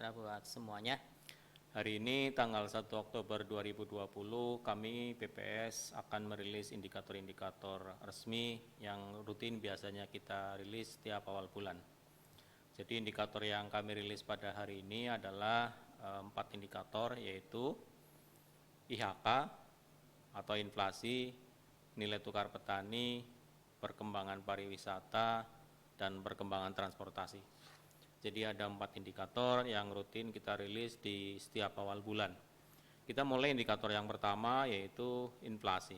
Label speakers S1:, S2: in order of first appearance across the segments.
S1: sejahtera buat semuanya. Hari ini tanggal 1 Oktober 2020 kami BPS akan merilis indikator-indikator resmi yang rutin biasanya kita rilis setiap awal bulan. Jadi indikator yang kami rilis pada hari ini adalah 4 indikator, yaitu IHK atau inflasi, nilai tukar petani, perkembangan pariwisata, dan perkembangan transportasi. Jadi ada 4 indikator yang rutin kita rilis di setiap awal bulan. Kita mulai indikator yang pertama, yaitu inflasi.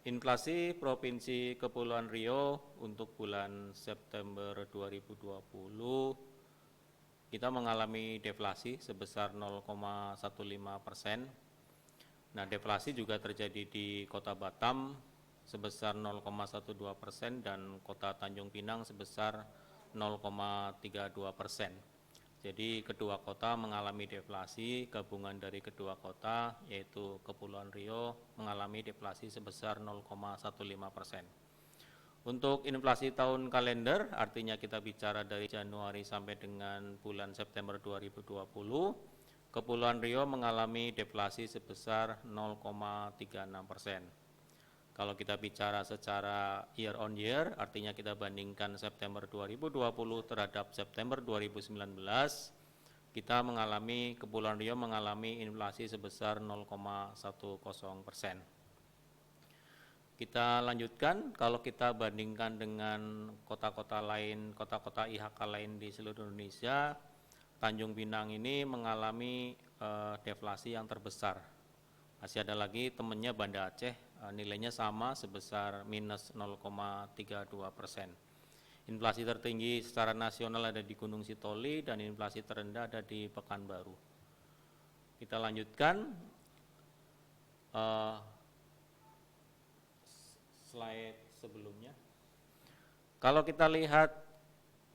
S1: Inflasi Provinsi Kepulauan Riau untuk bulan September 2020 kita mengalami deflasi sebesar 0,15%. Nah, deflasi juga terjadi di Kota Batam sebesar 0,12% dan Kota Tanjung Pinang sebesar 0,32%. Jadi kedua kota mengalami deflasi, gabungan dari kedua kota yaitu Kepulauan Riau mengalami deflasi sebesar 0,15%. Untuk inflasi tahun kalender, artinya kita bicara dari Januari sampai dengan bulan September 2020, Kepulauan Riau mengalami deflasi sebesar 0,36%. Kalau kita bicara secara year on year, artinya kita bandingkan September 2020 terhadap September 2019, Kepulauan Riau mengalami inflasi sebesar 0,10%. Kita lanjutkan, kalau kita bandingkan dengan kota-kota lain, kota-kota IHK lain di seluruh Indonesia, Tanjung Pinang ini mengalami deflasi yang terbesar. Masih ada lagi temannya Banda Aceh, nilainya sama sebesar minus 0,32%. Inflasi tertinggi secara nasional ada di Gunung Sitoli dan inflasi terendah ada di Pekanbaru. Kita lanjutkan slide sebelumnya. Kalau kita lihat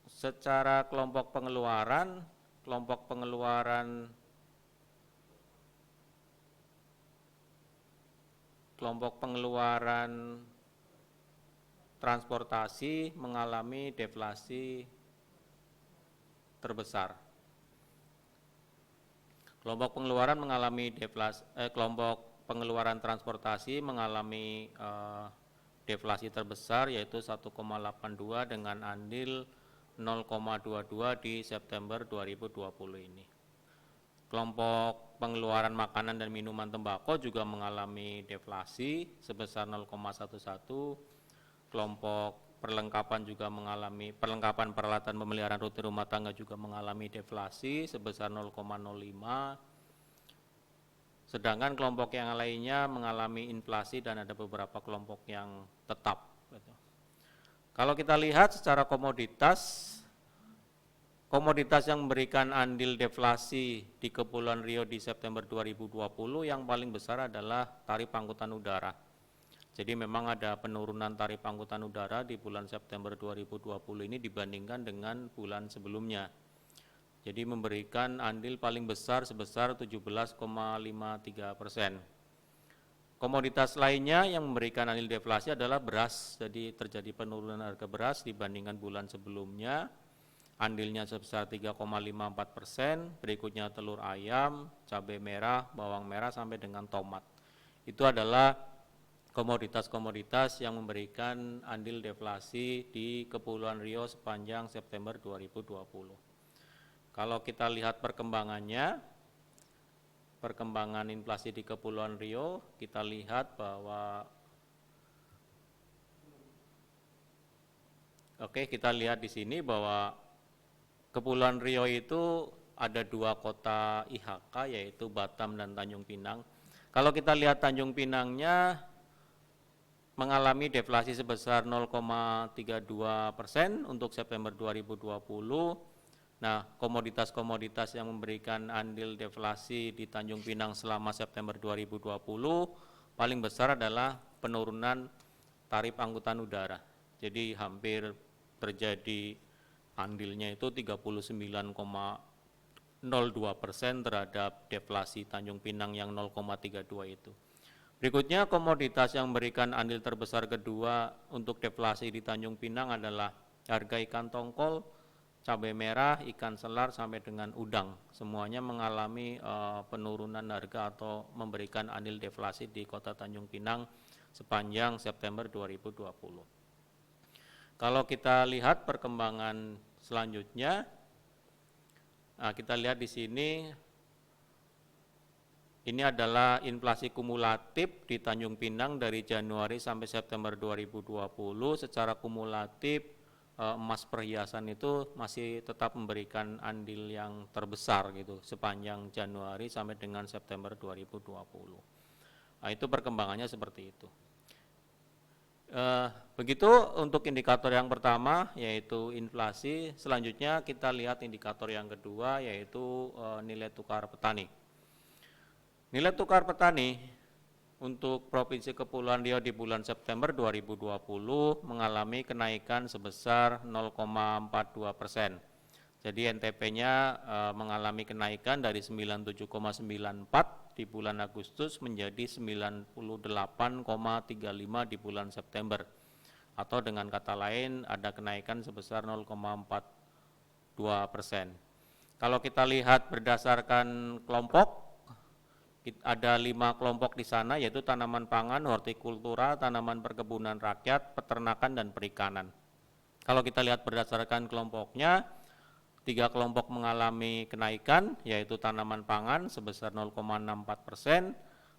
S1: secara kelompok pengeluaran transportasi mengalami deflasi terbesar. Kelompok pengeluaran transportasi mengalami deflasi terbesar, yaitu 1,82 dengan andil 0,22 di September 2020 ini. Kelompok pengeluaran makanan dan minuman tembakau juga mengalami deflasi sebesar 0,11. Kelompok perlengkapan peralatan pemeliharaan rutin rumah tangga juga mengalami deflasi sebesar 0,05. Sedangkan kelompok yang lainnya mengalami inflasi dan ada beberapa kelompok yang tetap. Kalau kita lihat secara komoditas yang memberikan andil deflasi di Kepulauan Riau di September 2020 yang paling besar adalah tarif angkutan udara. Jadi memang ada penurunan tarif angkutan udara di bulan September 2020 ini dibandingkan dengan bulan sebelumnya. Jadi memberikan andil paling besar sebesar 17,53%. Komoditas lainnya yang memberikan andil deflasi adalah beras. Jadi terjadi penurunan harga beras dibandingkan bulan sebelumnya. Andilnya sebesar 3,54%, berikutnya telur ayam, cabai merah, bawang merah, sampai dengan tomat. Itu adalah komoditas-komoditas yang memberikan andil deflasi di Kepulauan Riau sepanjang September 2020. Kalau kita lihat perkembangan inflasi di Kepulauan Riau, kita lihat bahwa kita lihat di sini bahwa Kepulauan Riau itu ada 2 kota IHK, yaitu Batam dan Tanjung Pinang. Kalau kita lihat Tanjung Pinangnya mengalami deflasi sebesar 0,32% untuk September 2020. Nah, komoditas-komoditas yang memberikan andil deflasi di Tanjung Pinang selama September 2020 paling besar adalah penurunan tarif angkutan udara. Jadi hampir terjadi andilnya itu 39,02% terhadap deflasi Tanjung Pinang yang 0,32 itu. Berikutnya komoditas yang memberikan andil terbesar kedua untuk deflasi di Tanjung Pinang adalah harga ikan tongkol cabai merah, ikan selar sampai dengan udang. Semuanya mengalami penurunan harga atau memberikan andil deflasi di Kota Tanjung Pinang sepanjang September 2020. Kalau kita lihat perkembangan selanjutnya, kita lihat di sini. Ini adalah inflasi kumulatif di Tanjung Pinang dari Januari sampai September 2020. Secara kumulatif emas perhiasan itu masih tetap memberikan andil yang terbesar gitu sepanjang Januari sampai dengan September 2020. Nah, itu perkembangannya seperti itu. Begitu untuk indikator yang pertama yaitu inflasi. Selanjutnya kita lihat indikator yang kedua yaitu nilai tukar petani. Nilai tukar petani untuk Provinsi Kepulauan Riau di bulan September 2020 mengalami kenaikan sebesar 0,42%. Jadi NTP-nya mengalami kenaikan dari 97,94 di bulan Agustus menjadi 98,35 di bulan September. Atau dengan kata lain ada kenaikan sebesar 0,42%. Kalau kita lihat berdasarkan kelompok, ada 5 kelompok di sana yaitu tanaman pangan, hortikultura, tanaman perkebunan rakyat, peternakan, dan perikanan. Kalau kita lihat berdasarkan kelompoknya, 3 kelompok mengalami kenaikan yaitu tanaman pangan sebesar 0,64%,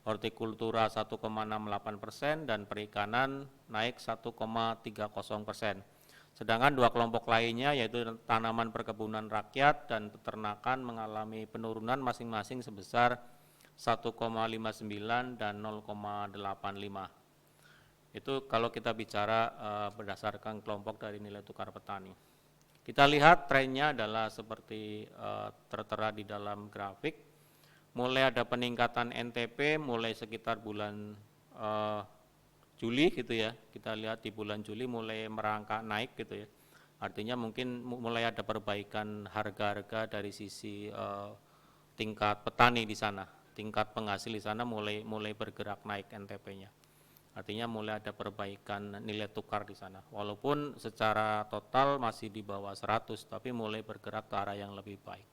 S1: hortikultura 1,68%, dan perikanan naik 1,30%. Sedangkan 2 kelompok lainnya yaitu tanaman perkebunan rakyat dan peternakan mengalami penurunan masing-masing sebesar 1,59 dan 0,85. Itu kalau kita bicara berdasarkan kelompok dari nilai tukar petani. Kita lihat trennya adalah seperti tertera di dalam grafik. Mulai ada peningkatan NTP mulai sekitar bulan Juli gitu ya. Kita lihat di bulan Juli mulai merangkak naik gitu ya. Artinya mungkin mulai ada perbaikan harga-harga dari sisi tingkat petani di sana. Tingkat penghasil di sana mulai bergerak naik NTP-nya. Artinya mulai ada perbaikan nilai tukar di sana. Walaupun secara total masih di bawah 100, tapi mulai bergerak ke arah yang lebih baik.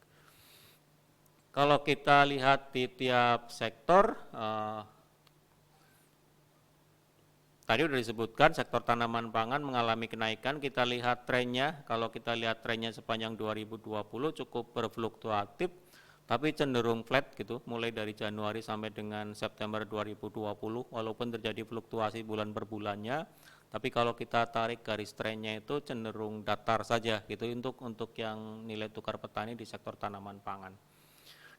S1: Kalau kita lihat di tiap sektor, tadi sudah disebutkan sektor tanaman pangan mengalami kenaikan. Kita lihat trennya, kalau kita lihat trennya sepanjang 2020 cukup berfluktuatif, tapi cenderung flat gitu, mulai dari Januari sampai dengan September 2020, walaupun terjadi fluktuasi bulan per bulannya, tapi kalau kita tarik garis trennya itu cenderung datar saja gitu untuk yang nilai tukar petani di sektor tanaman pangan.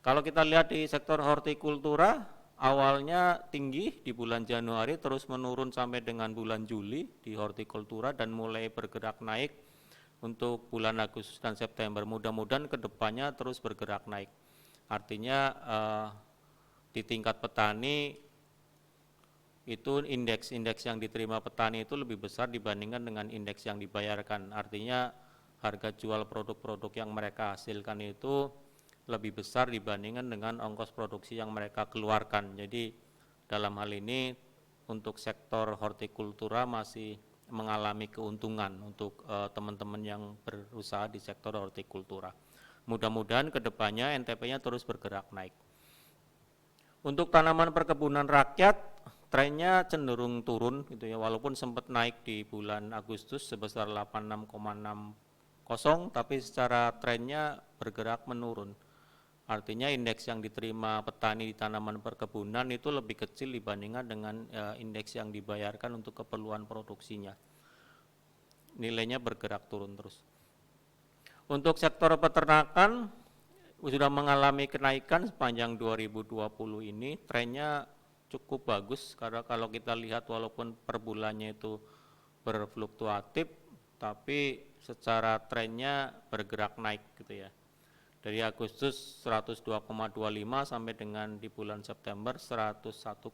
S1: Kalau kita lihat di sektor hortikultura, awalnya tinggi di bulan Januari, terus menurun sampai dengan bulan Juli di hortikultura dan mulai bergerak naik untuk bulan Agustus dan September. Mudah-mudahan kedepannya terus bergerak naik. Artinya di tingkat petani itu indeks yang diterima petani itu lebih besar dibandingkan dengan indeks yang dibayarkan. Artinya harga jual produk-produk yang mereka hasilkan itu lebih besar dibandingkan dengan ongkos produksi yang mereka keluarkan. Jadi dalam hal ini untuk sektor hortikultura masih mengalami keuntungan untuk teman-teman yang berusaha di sektor hortikultura. Mudah-mudahan kedepannya NTP-nya terus bergerak naik. Untuk tanaman perkebunan rakyat, trennya cenderung turun gitu ya, walaupun sempat naik di bulan Agustus sebesar 86,60, tapi secara trennya bergerak menurun. Artinya indeks yang diterima petani di tanaman perkebunan itu lebih kecil dibandingkan dengan indeks yang dibayarkan untuk keperluan produksinya. Nilainya bergerak turun terus. Untuk sektor peternakan sudah mengalami kenaikan sepanjang 2020 ini, trennya cukup bagus karena kalau kita lihat walaupun per bulannya itu berfluktuatif, tapi secara trennya bergerak naik gitu ya. Dari Agustus 102,25 sampai dengan di bulan September 101,38.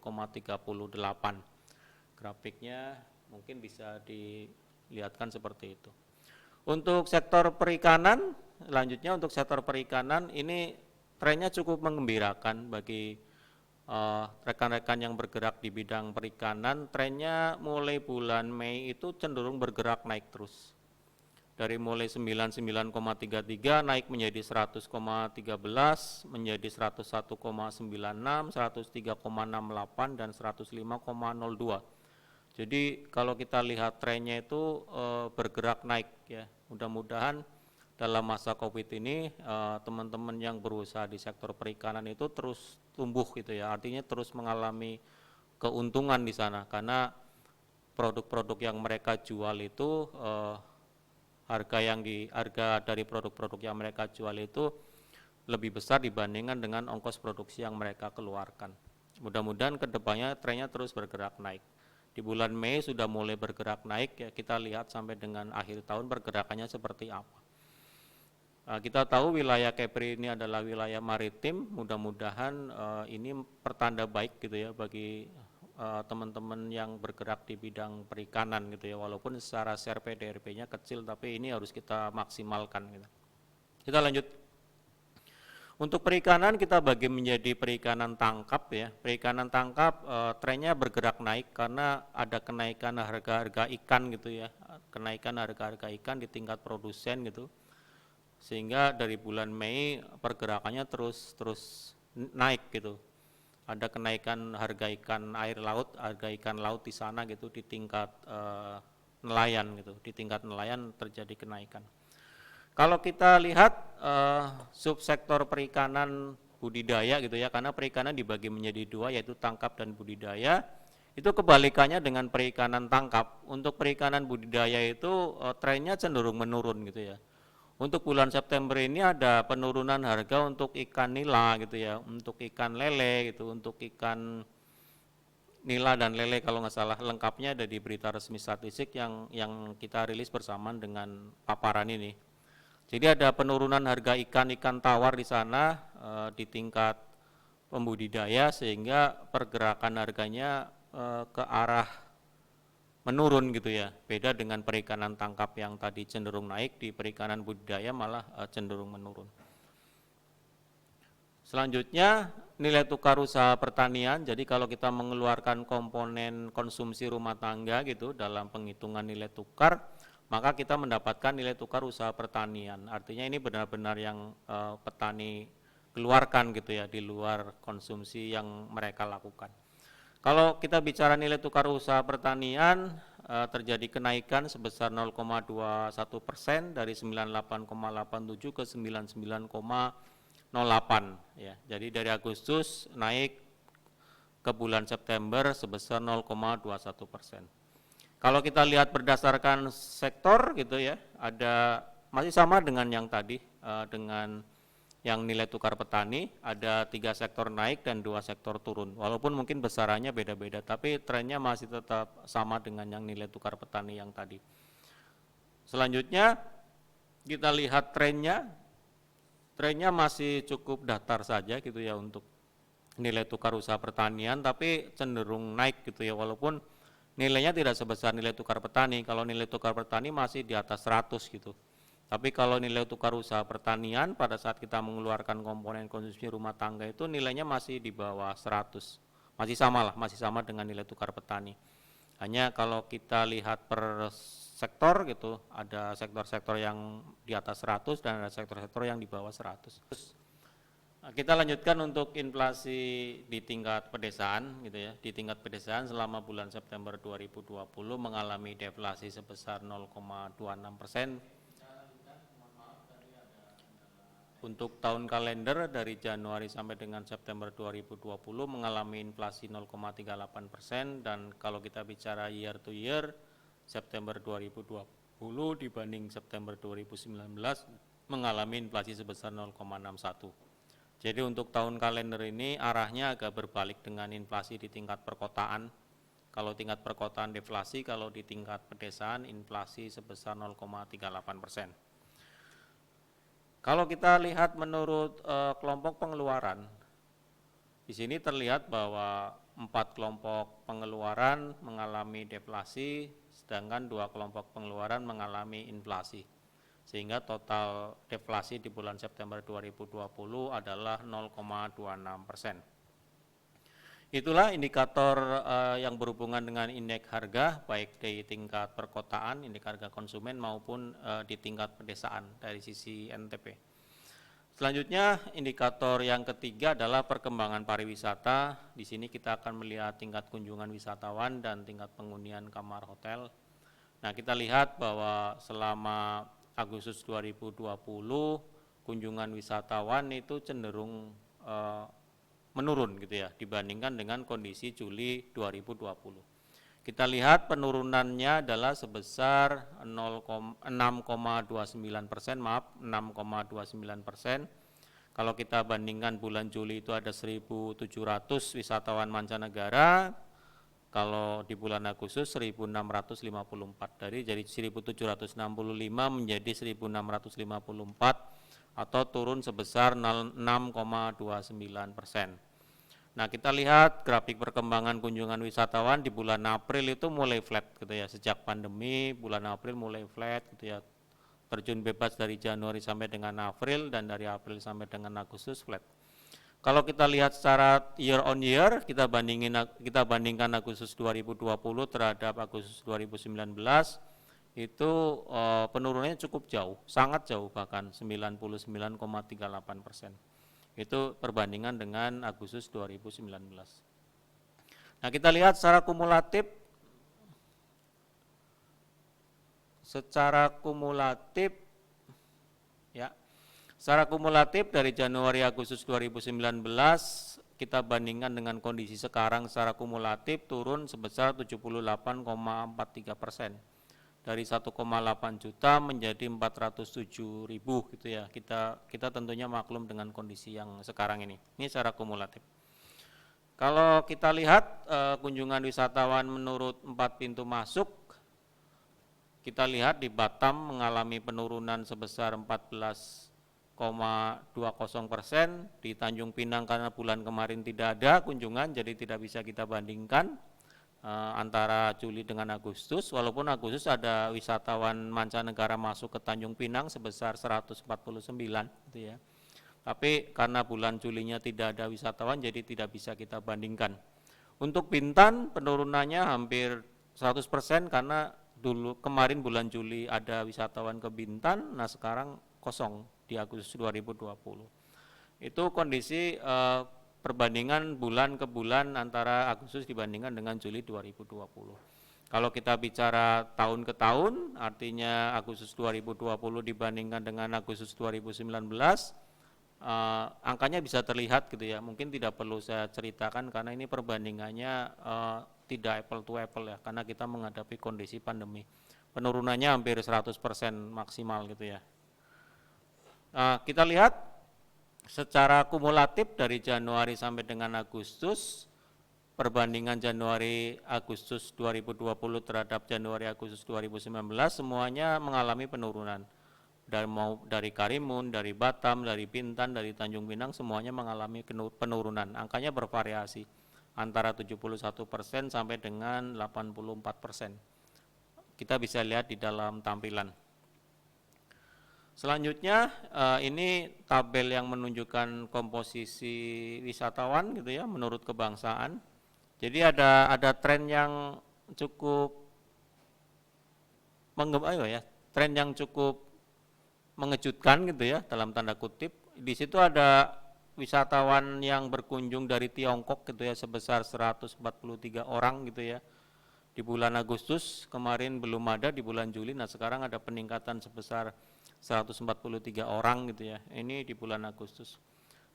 S1: Grafiknya mungkin bisa dilihatkan seperti itu. Untuk sektor perikanan, selanjutnya untuk sektor perikanan ini trennya cukup menggembirakan bagi rekan-rekan yang bergerak di bidang perikanan. Trennya mulai bulan Mei itu cenderung bergerak naik terus. dari mulai 99,33 naik menjadi 100,13, menjadi 101,96, 103,68 dan 105,02. Jadi kalau kita lihat trennya itu bergerak naik ya. Mudah-mudahan dalam masa Covid ini teman-teman yang berusaha di sektor perikanan itu terus tumbuh gitu ya. Artinya terus mengalami keuntungan di sana karena produk-produk yang mereka jual itu harga dari produk-produk yang mereka jual itu lebih besar dibandingkan dengan ongkos produksi yang mereka keluarkan. Mudah-mudahan kedepannya trennya terus bergerak naik. Di bulan Mei sudah mulai bergerak naik ya, kita lihat sampai dengan akhir tahun pergerakannya seperti apa. Kita tahu wilayah Kepri ini adalah wilayah maritim, mudah-mudahan ini pertanda baik gitu ya bagi teman-teman yang bergerak di bidang perikanan gitu ya, walaupun secara share PDRB-nya kecil tapi ini harus kita maksimalkan gitu. Kita lanjut. Untuk perikanan kita bagi menjadi perikanan tangkap ya. Perikanan tangkap trennya bergerak naik karena ada kenaikan harga-harga ikan gitu ya. Kenaikan harga-harga ikan di tingkat produsen gitu. Sehingga dari bulan Mei pergerakannya terus naik gitu. Ada kenaikan harga ikan air laut, harga ikan laut di sana gitu di tingkat nelayan gitu. Di tingkat nelayan terjadi kenaikan. Kalau kita lihat subsektor perikanan budidaya gitu ya, karena perikanan dibagi menjadi dua yaitu tangkap dan budidaya. Itu kebalikannya dengan perikanan tangkap. Untuk perikanan budidaya itu trennya cenderung menurun gitu ya. Untuk bulan September ini ada penurunan harga untuk ikan nila gitu ya, untuk ikan lele gitu, untuk ikan nila dan lele kalau nggak salah, lengkapnya ada di berita resmi statistik yang kita rilis bersamaan dengan paparan ini. Jadi ada penurunan harga ikan tawar di sana di tingkat pembudidaya sehingga pergerakan harganya ke arah menurun gitu ya, beda dengan perikanan tangkap yang tadi cenderung naik, di perikanan budidaya malah cenderung menurun. Selanjutnya nilai tukar usaha pertanian, jadi kalau kita mengeluarkan komponen konsumsi rumah tangga gitu dalam penghitungan nilai tukar, maka kita mendapatkan nilai tukar usaha pertanian, artinya ini benar-benar yang petani keluarkan gitu ya, di luar konsumsi yang mereka lakukan. Kalau kita bicara nilai tukar usaha pertanian, terjadi kenaikan sebesar 0,21% dari 98,87 ke 99,08 ya. Jadi dari Agustus naik ke bulan September sebesar 0,21%. Kalau kita lihat berdasarkan sektor gitu ya, ada masih sama dengan yang tadi, dengan yang nilai tukar petani, ada 3 sektor naik dan 2 sektor turun. Walaupun mungkin besarannya beda-beda, tapi trennya masih tetap sama dengan yang nilai tukar petani yang tadi. Selanjutnya kita lihat trennya masih cukup datar saja gitu ya untuk nilai tukar usaha pertanian, tapi cenderung naik gitu ya, walaupun nilainya tidak sebesar nilai tukar petani. Kalau nilai tukar petani masih di atas 100 gitu. Tapi kalau nilai tukar usaha pertanian pada saat kita mengeluarkan komponen konsumsi rumah tangga itu nilainya masih di bawah 100. Masih sama dengan nilai tukar petani. Hanya kalau kita lihat per sektor gitu, ada sektor-sektor yang di atas 100 dan ada sektor-sektor yang di bawah 100. Kita lanjutkan untuk inflasi di tingkat pedesaan gitu ya. Di tingkat pedesaan selama bulan September 2020 mengalami deflasi sebesar 0,26%. Untuk tahun kalender dari Januari sampai dengan September 2020 mengalami inflasi 0,38% dan kalau kita bicara year to year September 2020 dibanding September 2019 mengalami inflasi sebesar 0,61. Jadi untuk tahun kalender ini arahnya agak berbalik dengan inflasi di tingkat perkotaan. Kalau tingkat perkotaan deflasi, kalau di tingkat pedesaan inflasi sebesar 0,38%. Kalau kita lihat menurut kelompok pengeluaran, di sini terlihat bahwa 4 kelompok pengeluaran mengalami deflasi, sedangkan 2 kelompok pengeluaran mengalami inflasi. Sehingga total deflasi di bulan September 2020 adalah 0,26%. Itulah indikator yang berhubungan dengan indeks harga, baik di tingkat perkotaan, indeks harga konsumen maupun di tingkat pedesaan dari sisi NTP. Selanjutnya, indikator yang ketiga adalah perkembangan pariwisata. Di sini kita akan melihat tingkat kunjungan wisatawan dan tingkat penghunian kamar hotel. Nah, kita lihat bahwa selama Agustus 2020, kunjungan wisatawan itu cenderung menurun gitu ya dibandingkan dengan kondisi Juli 2020. Kita lihat penurunannya adalah sebesar 6,29%, maaf 6,29%. Kalau kita bandingkan bulan Juli itu ada 1.700 wisatawan mancanegara, kalau di bulan Agustus 1.654, jadi 1.765 menjadi 1.654 atau turun sebesar 6,29%. Nah, kita lihat grafik perkembangan kunjungan wisatawan di bulan April itu mulai flat gitu ya. Sejak pandemi bulan April mulai flat gitu ya. Terjun bebas dari Januari sampai dengan April dan dari April sampai dengan Agustus flat. Kalau kita lihat secara year on year, kita bandingkan Agustus 2020 terhadap Agustus 2019, itu penurunannya cukup jauh, sangat jauh, bahkan 99,38%. Itu perbandingan dengan Agustus 2019. Nah, kita lihat secara kumulatif ya. Secara kumulatif dari Januari Agustus 2019 kita bandingkan dengan kondisi sekarang secara kumulatif turun sebesar 78,43%. Dari 1,8 juta menjadi 407.000 gitu ya. Kita tentunya maklum dengan kondisi yang sekarang ini. Ini secara kumulatif. Kalau kita lihat kunjungan wisatawan menurut 4 pintu masuk, kita lihat di Batam mengalami penurunan sebesar 14,20%, di Tanjung Pinang karena bulan kemarin tidak ada kunjungan jadi tidak bisa kita bandingkan antara Juli dengan Agustus, walaupun Agustus ada wisatawan mancanegara masuk ke Tanjung Pinang sebesar 149 gitu ya. Tapi karena bulan Julinya tidak ada wisatawan jadi tidak bisa kita bandingkan. Untuk Bintan penurunannya hampir 100% karena dulu kemarin bulan Juli ada wisatawan ke Bintan, nah sekarang kosong di Agustus 2020. Itu kondisi perbandingan bulan ke bulan antara Agustus dibandingkan dengan Juli 2020. Kalau kita bicara tahun ke tahun, artinya Agustus 2020 dibandingkan dengan Agustus 2019, angkanya bisa terlihat gitu ya. Mungkin tidak perlu saya ceritakan karena ini perbandingannya tidak apple to apple ya, karena kita menghadapi kondisi pandemi. Penurunannya hampir 100% maksimal gitu ya. Kita lihat secara kumulatif dari Januari sampai dengan Agustus, perbandingan Januari Agustus 2020 terhadap Januari Agustus 2019 semuanya mengalami penurunan. Dari Karimun, dari Batam, dari Bintan, dari Tanjung Pinang semuanya mengalami penurunan. Angkanya bervariasi antara 71% sampai dengan 84%. Kita bisa lihat di dalam tampilan. Selanjutnya ini tabel yang menunjukkan komposisi wisatawan gitu ya menurut kebangsaan. Jadi ada tren yang cukup tren yang cukup mengejutkan gitu ya dalam tanda kutip. Di situ ada wisatawan yang berkunjung dari Tiongkok gitu ya sebesar 143 orang gitu ya. Di bulan Agustus kemarin belum ada, di bulan Juli, nah sekarang ada peningkatan sebesar 143 orang gitu ya, ini di bulan Agustus.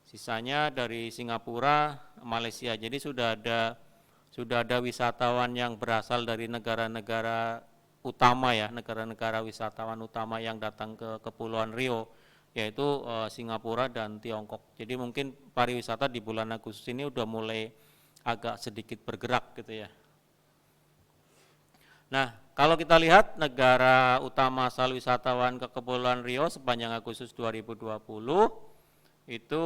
S1: Sisanya dari Singapura, Malaysia, jadi sudah ada wisatawan yang berasal dari negara-negara utama ya, negara-negara wisatawan utama yang datang ke Kepulauan Riau, yaitu Singapura dan Tiongkok. Jadi mungkin pariwisata di bulan Agustus ini udah mulai agak sedikit bergerak gitu ya. Nah, kalau kita lihat negara utama asal wisatawan ke Kepulauan Riau sepanjang Agustus 2020 itu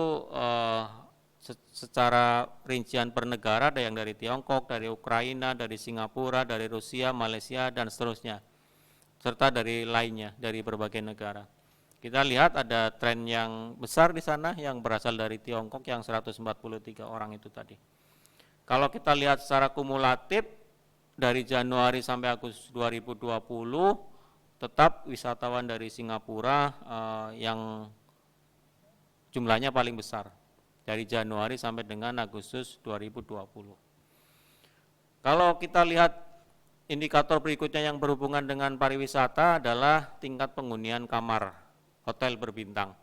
S1: secara rincian per negara ada yang dari Tiongkok, dari Ukraina, dari Singapura, dari Rusia, Malaysia dan seterusnya, serta dari lainnya dari berbagai negara. Kita lihat ada tren yang besar di sana yang berasal dari Tiongkok yang 143 orang itu tadi. Kalau kita lihat secara kumulatif dari Januari sampai Agustus 2020 tetap wisatawan dari Singapura yang jumlahnya paling besar dari Januari sampai dengan Agustus 2020. Kalau kita lihat indikator berikutnya yang berhubungan dengan pariwisata adalah tingkat penghunian kamar hotel berbintang.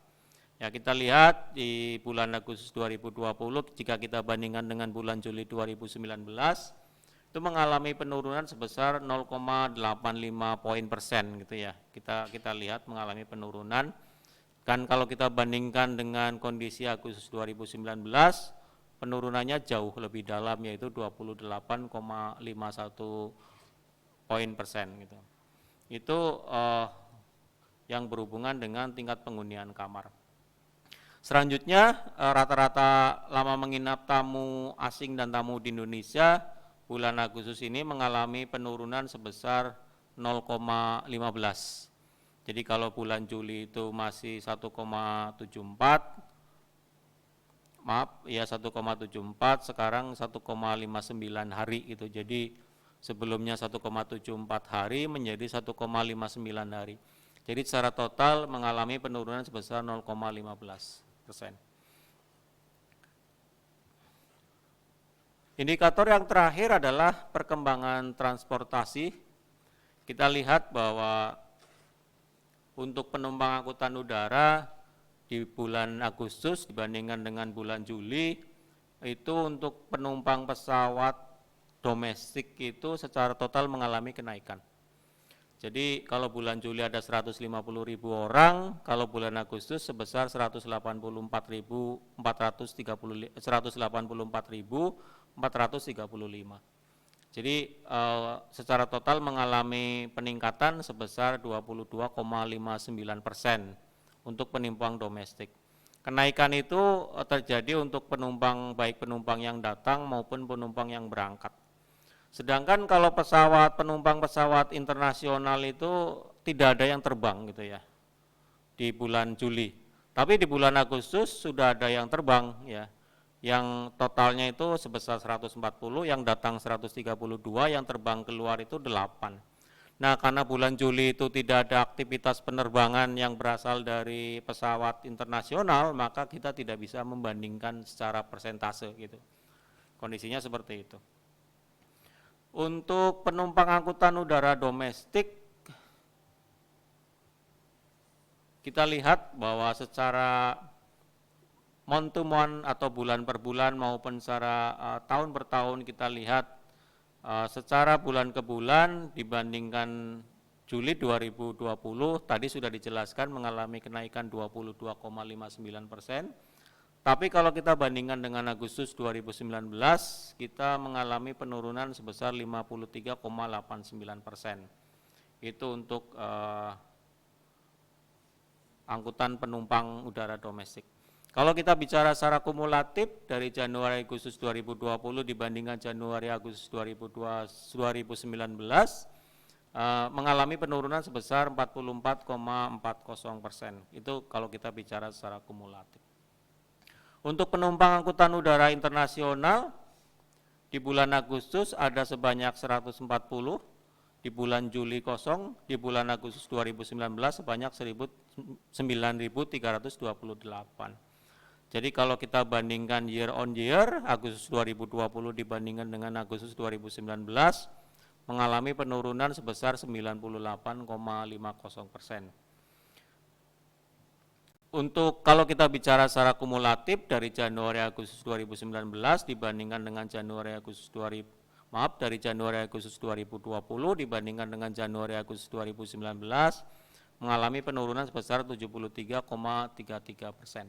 S1: Ya, kita lihat di bulan Agustus 2020 jika kita bandingkan dengan bulan Juli 2019 itu mengalami penurunan sebesar 0,85 poin persen gitu ya. Kita lihat mengalami penurunan. Kan kalau kita bandingkan dengan kondisi Agustus 2019 penurunannya jauh lebih dalam yaitu 28,51 poin persen gitu. Itu yang berhubungan dengan tingkat penghunian kamar. Selanjutnya rata-rata lama menginap tamu asing dan tamu di Indonesia bulan Agustus ini mengalami penurunan sebesar 0,15. Jadi kalau bulan Juli itu masih 1,74, maaf ya 1,74, sekarang 1,59 hari gitu. Jadi sebelumnya 1,74 hari menjadi 1,59 hari. Jadi secara total mengalami penurunan sebesar 0,15%. Indikator yang terakhir adalah perkembangan transportasi. Kita lihat bahwa untuk penumpang angkutan udara di bulan Agustus dibandingkan dengan bulan Juli, itu untuk penumpang pesawat domestik itu secara total mengalami kenaikan. Jadi kalau bulan Juli ada 150.000 orang, kalau bulan Agustus sebesar 184.435. Jadi secara total mengalami peningkatan sebesar 22,59% untuk penumpang domestik. Kenaikan itu terjadi untuk penumpang, baik penumpang yang datang maupun penumpang yang berangkat. Sedangkan kalau penumpang pesawat internasional itu tidak ada yang terbang gitu ya di bulan Juli. Tapi di bulan Agustus sudah ada yang terbang ya. Yang totalnya itu sebesar 140, yang datang 132, yang terbang keluar itu 8. Nah, karena bulan Juli itu tidak ada aktivitas penerbangan yang berasal dari pesawat internasional, maka kita tidak bisa membandingkan secara persentase gitu. Kondisinya seperti itu. Untuk penumpang angkutan udara domestik, kita lihat bahwa secara month to month atau bulan per bulan maupun secara tahun per tahun kita lihat secara bulan ke bulan dibandingkan Juli 2020 tadi sudah dijelaskan mengalami kenaikan 22,59%. Tapi kalau kita bandingkan dengan Agustus 2019, kita mengalami penurunan sebesar 53,89%. Itu untuk angkutan penumpang udara domestik. Kalau kita bicara secara kumulatif dari Januari Agustus 2020 dibandingkan Januari Agustus 2019, mengalami penurunan sebesar 44,40%. Itu kalau kita bicara secara kumulatif. Untuk penumpang angkutan udara internasional, di bulan Agustus ada sebanyak 140, di bulan Juli kosong, di bulan Agustus 2019 sebanyak 9.328. Jadi kalau kita bandingkan year on year, Agustus 2020 dibandingkan dengan Agustus 2019, mengalami penurunan sebesar 98,50%. Untuk kalau kita bicara secara kumulatif dari Januari Agustus 2019 dibandingkan dengan Januari Agustus 2020 dibandingkan dengan Januari Agustus 2019 mengalami penurunan sebesar 73,33%.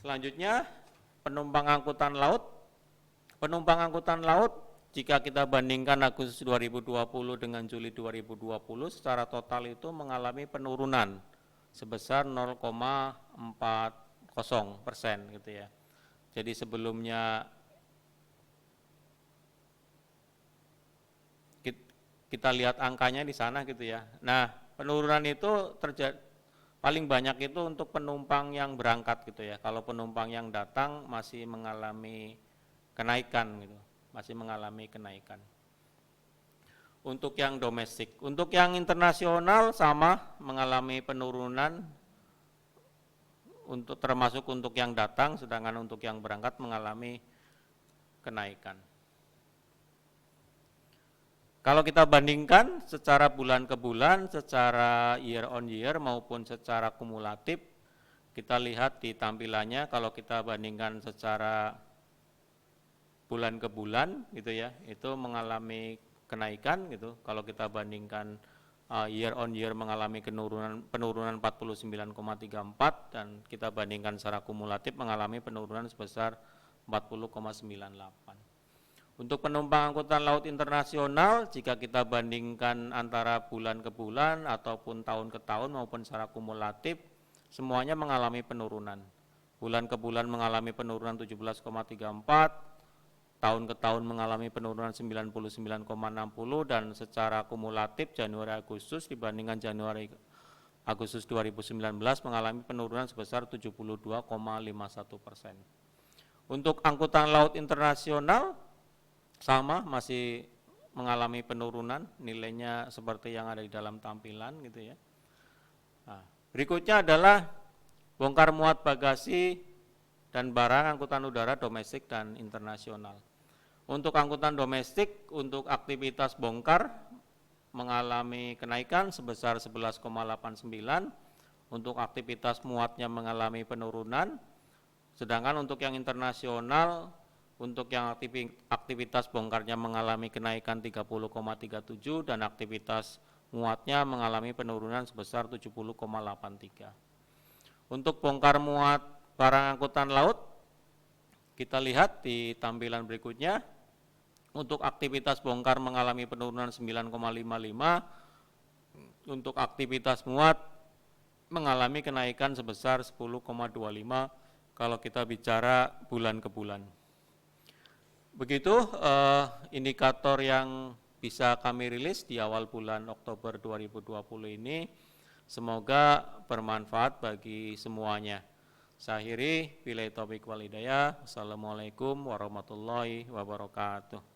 S1: Selanjutnya penumpang angkutan laut. Penumpang angkutan laut jika kita bandingkan Agustus 2020 dengan Juli 2020 secara total itu mengalami penurunan sebesar 0,40% gitu ya. Jadi sebelumnya kita lihat angkanya di sana gitu ya. Nah, penurunan itu terjadi paling banyak itu untuk penumpang yang berangkat gitu ya. Kalau penumpang yang datang masih mengalami kenaikan gitu, masih mengalami kenaikan. Untuk yang domestik, untuk yang internasional sama mengalami penurunan untuk termasuk untuk yang datang, sedangkan untuk yang berangkat mengalami kenaikan. Kalau kita bandingkan secara bulan ke bulan, secara year on year maupun secara kumulatif, kita lihat di tampilannya kalau kita bandingkan secara bulan ke bulan gitu ya, itu mengalami kenaikan gitu. Kalau kita bandingkan year on year mengalami penurunan 49,34 dan kita bandingkan secara kumulatif mengalami penurunan sebesar 40,98. Untuk penumpang angkutan laut internasional, jika kita bandingkan antara bulan ke bulan ataupun tahun ke tahun maupun secara kumulatif, semuanya mengalami penurunan. Bulan ke bulan mengalami penurunan 17,34, tahun ke tahun mengalami penurunan 99,60 dan secara kumulatif Januari-Agustus dibandingkan Januari-Agustus 2019 mengalami penurunan sebesar 72,51%. Untuk angkutan laut internasional sama masih mengalami penurunan, nilainya seperti yang ada di dalam tampilan gitu ya. Nah, berikutnya adalah bongkar muat bagasi dan barang angkutan udara domestik dan internasional. Untuk angkutan domestik, untuk aktivitas bongkar mengalami kenaikan sebesar 11,89, untuk aktivitas muatnya mengalami penurunan, sedangkan untuk yang internasional, untuk yang aktivitas bongkarnya mengalami kenaikan 30,37 dan aktivitas muatnya mengalami penurunan sebesar 70,83. Untuk bongkar muat barang angkutan laut, kita lihat di tampilan berikutnya. Untuk aktivitas bongkar mengalami penurunan 9,55, untuk aktivitas muat mengalami kenaikan sebesar 10,25 kalau kita bicara bulan ke bulan. Begitu indikator yang bisa kami rilis di awal bulan Oktober 2020 ini, semoga bermanfaat bagi semuanya. Saya akhiri, billahi taufiq wal hidayah. Assalamualaikum warahmatullahi wabarakatuh.